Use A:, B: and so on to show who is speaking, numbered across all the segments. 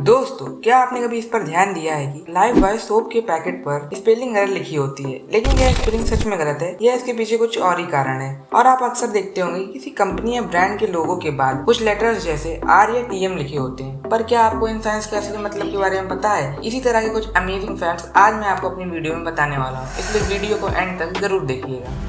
A: दोस्तों, क्या आपने कभी इस पर ध्यान दिया है कि लाइफ बॉय सोप के पैकेट पर स्पेलिंग एरर लिखी होती है, लेकिन यह स्पेलिंग सच में गलत है या इसके पीछे कुछ और ही कारण है। और आप अक्सर देखते होंगे किसी कंपनी या ब्रांड के लोगो के बाद कुछ लेटर्स जैसे आर या टीएम लिखे होते हैं। पर क्या आपको इन साइंस के असली मतलब के बारे में पता है? इसी तरह के कुछ अमेजिंग फैक्ट्स आज मैं आपको अपनी वीडियो में बताने वाला हूँ, इसलिए वीडियो को एंड तक जरूर देखिएगा।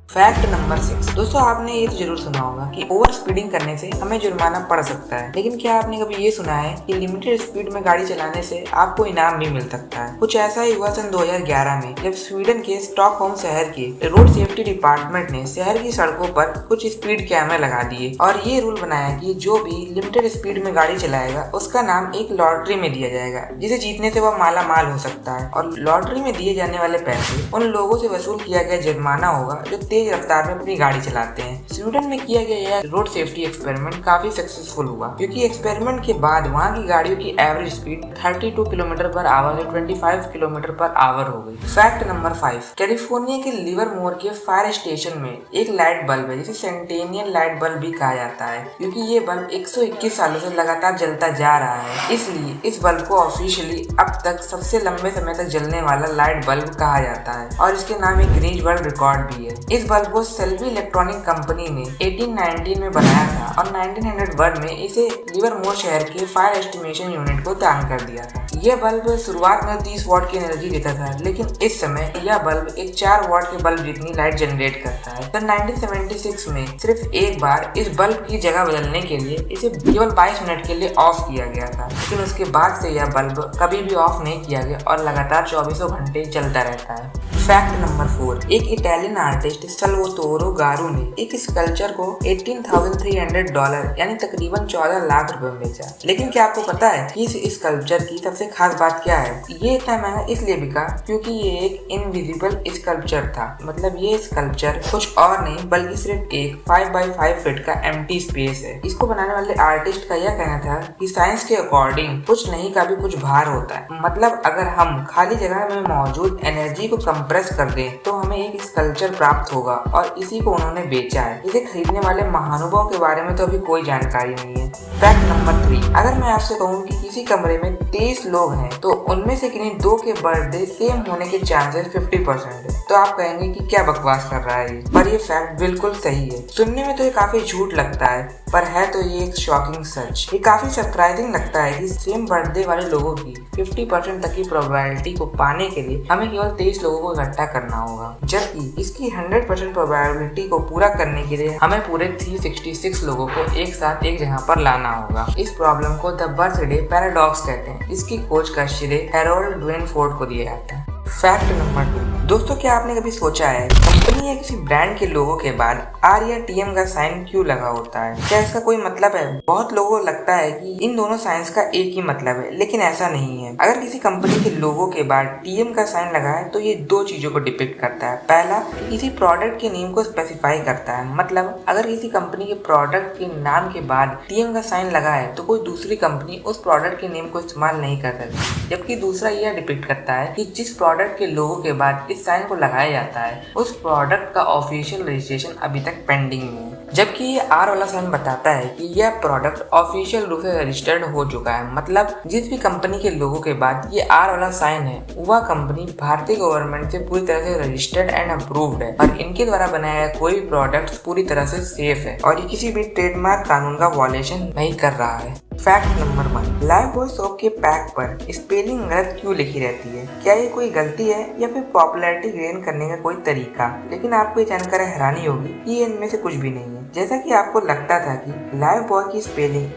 A: Fact number 6। दोस्तों, आपने ये तो जरूर सुना होगा कि ओवर स्पीडिंग करने से हमें जुर्माना पड़ सकता है, लेकिन क्या आपने कभी ये सुना है कि लिमिटेड स्पीड में गाड़ी चलाने से आपको इनाम भी मिल सकता है? कुछ ऐसा ही हुआ सन 2011 में, जब स्वीडन के स्टॉकहोम शहर के रोड सेफ्टी डिपार्टमेंट ने शहर की सड़कों पर कुछ स्पीड कैमरे लगा दिए और ये रूल बनाया कि जो भी लिमिटेड स्पीड में गाड़ी चलाएगा उसका नाम एक लॉटरी में दिया जाएगा, जिसे जीतने से वह माला माल हो सकता है। और लॉटरी में दिए जाने वाले पैसे उन लोगों से वसूल किया गया जुर्माना होगा जो तेज रफ्तार में अपनी गाड़ी चलाते हैं। स्वीडन में किया गया यह रोड सेफ्टी एक्सपेरिमेंट काफी सक्सेसफुल हुआ, क्योंकि एक्सपेरिमेंट के बाद वहाँ की गाड़ियों की average speed 32 kilometre per hour से 25 किलोमीटर पर आवर हो गई। Fact number 5। कैलिफोर्निया के लिवरमोर के फायर स्टेशन में एक लाइट बल्ब है जिसे सेंटेनियल लाइट बल्ब भी कहा जाता है, क्योंकि ये बल्ब 121 सालों से लगातार जलता जा रहा है। इसलिए इस बल्ब को ऑफिशियली अब तक सबसे लंबे समय तक जलने वाला लाइट बल्ब कहा जाता है और इसके नाम एक गिनीज वर्ल्ड रिकॉर्ड भी है। इस बल्ब को सेल्वी इलेक्ट्रॉनिक कंपनी ने 1819 में बनाया था और 1901 में इसे लिवरमोर शहर के फायर एस्टिमेशन यूनिट को दान कर दिया था। यह बल्ब शुरुआत में 30 वॉट की एनर्जी देता था, लेकिन इस समय यह बल्ब एक 4 वॉट के बल्ब जितनी लाइट जनरेट करता है। तो 1976 में सिर्फ एक बार इस बल्ब की जगह बदलने के लिए इसे केवल 22 मिनट के लिए ऑफ किया गया था, लेकिन उसके बाद से यह बल्ब कभी भी ऑफ नहीं किया गया और लगातार 24 घंटे चलता रहता है। Fact number 4। एक इटालियन आर्टिस्ट सल्वातोरो गारू ने एक स्कल्पचर को $18,300 यानी तकरीबन 14 लाख रुपए में बेचा। लेकिन क्या आपको पता है कि इस स्कल्पचर की सबसे खास बात क्या है? ये इतना महंगा इसलिए बिका क्योंकि ये एक इनविजिबल स्कल्पचर था। मतलब ये स्कल्पचर कुछ और नहीं बल्कि सिर्फ एक 5x5 फीट का एम्प्टी स्पेस है। इसको बनाने वाले आर्टिस्ट का यह कहना था कि साइंस के अकॉर्डिंग कुछ नहीं का भी कुछ भार होता है। मतलब अगर हम खाली जगह में मौजूद एनर्जी को कंप्रेस कर दें तो हमें एक स्कल्पचर प्राप्त होगा, और इसी को उन्होंने बेचा है। इसे खरीदने वाले महानुभाव के बारे में तो अभी कोई जानकारी नहीं है। Fact number 3। अगर मैं आपसे कहूँ कि किसी कमरे में 23 लोग हैं तो उनमें से किन्हीं 2 के बर्थडे सेम होने के चांसेस 50% है, तो आप कहेंगे कि क्या बकवास कर रहा है ये, पर ये फैक्ट बिल्कुल सही है। सुनने में तो ये काफी झूठ लगता है, पर है तो ये एक शॉकिंग सच। ये काफी सरप्राइजिंग लगता है कि सेम बर्थडे वाले लोगों की 50% तक की प्रोबेबिलिटी को पाने के लिए हमें केवल 23 लोगों को इकट्ठा करना होगा, जबकि इसकी 100% प्रोबेबिलिटी को पूरा करने के लिए हमें पूरे 366 लोगों को एक साथ एक जगह पर लाना होगा। इस प्रॉब्लम को द बर्थडे पैराडॉक्स कहते हैं। इसकी खोज का श्रेय हैरोल्ड ड्वेन फोर्ड को दिया जाता है। Fact number 2। दोस्तों, क्या आपने कभी सोचा है कंपनी या किसी ब्रांड के लोगो के बाद आर या टीएम का साइन क्यों लगा होता है? क्या इसका कोई मतलब है? बहुत लोगों को लगता है कि इन दोनों साइंस का एक ही मतलब है, लेकिन ऐसा नहीं है। अगर किसी कंपनी के लोगो के बाद टीएम का साइन लगा है तो ये 2 चीजों को डिपिक्ट करता है। पहला, किसी प्रोडक्ट के नेम को स्पेसिफाई करता है। मतलब अगर किसी कंपनी के प्रोडक्ट के नाम के बाद टीएम का साइन लगा है तो कोई दूसरी कंपनी उस प्रोडक्ट के नेम को इस्तेमाल नहीं कर सकती। जबकि दूसरा यह डिपिक्ट करता है कि जिस प्रोडक्ट के लोगो के बाद इस साइन को लगाया जाता है उस प्रोडक्ट का ऑफिशियल रजिस्ट्रेशन अभी तक पेंडिंग में है। जबकि ये आर वाला साइन बताता है कि यह प्रोडक्ट ऑफिशियल रूप से रजिस्टर्ड हो चुका है। मतलब जिस भी कंपनी के लोगो के बाद ये आर वाला साइन है वह कंपनी भारतीय गवर्नमेंट से पूरी तरह से रजिस्टर्ड एंड अप्रूव्ड है और इनके द्वारा बनाया कोई भी प्रोडक्ट पूरी तरह से सेफ है और ये किसी भी ट्रेडमार्क कानून का वॉयलेशन नहीं कर रहा है। Fact number 1। Life boy soap के पैक पर स्पेलिंग गलत क्यों लिखी रहती है? क्या ये कोई गलती है या फिर पॉपुलैरिटी गेन करने का कोई तरीका? लेकिन आपको ये जानकर हैरानी होगी कि ये इनमें से कुछ भी नहीं है। जैसा कि आपको लगता था कि लाइफ बॉय की स्पेलिंग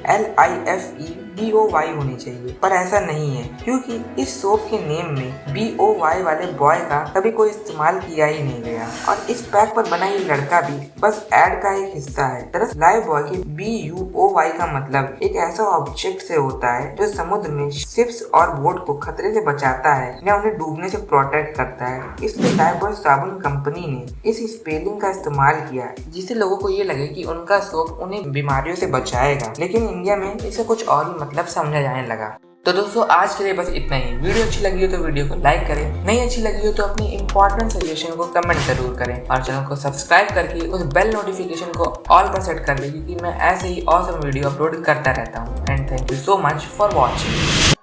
A: LIFEBOY होनी चाहिए, पर ऐसा नहीं है, क्योंकि इस सोप के नेम में BOY वाले बॉय का कभी कोई इस्तेमाल किया ही नहीं गया और इस पैक पर बना ये लड़का भी बस एड का एक हिस्सा है। दरअसल लाइफ बॉय के BUOY का मतलब एक ऐसा ऑब्जेक्ट से होता है जो समुद्र में शिप्स और बोट को खतरे से बचाता है या उन्हें डूबने से प्रोटेक्ट करता है। इसलिए लाइफ बॉय साबुन कंपनी ने इस स्पेलिंग का इस्तेमाल किया जिससे लोगों को ये लगे कि उनका सोप उन्हें बीमारियों से बचाएगा, लेकिन इंडिया में इसे कुछ और मतलब समझा जाने लगा। तो दोस्तों आज के लिए बस इतना ही। वीडियो अच्छी लगी हो तो वीडियो को लाइक करें, नहीं अच्छी लगी हो तो अपनी इंपॉर्टेंट सजेशन को कमेंट जरूर करें और चैनल को सब्सक्राइब करके उस बेल नोटिफिकेशन को ऑल पर सेट कर लें, क्योंकि मैं ऐसे ही ऑसम वीडियो अपलोड करता रहता हूँ। And thank you so much for watching.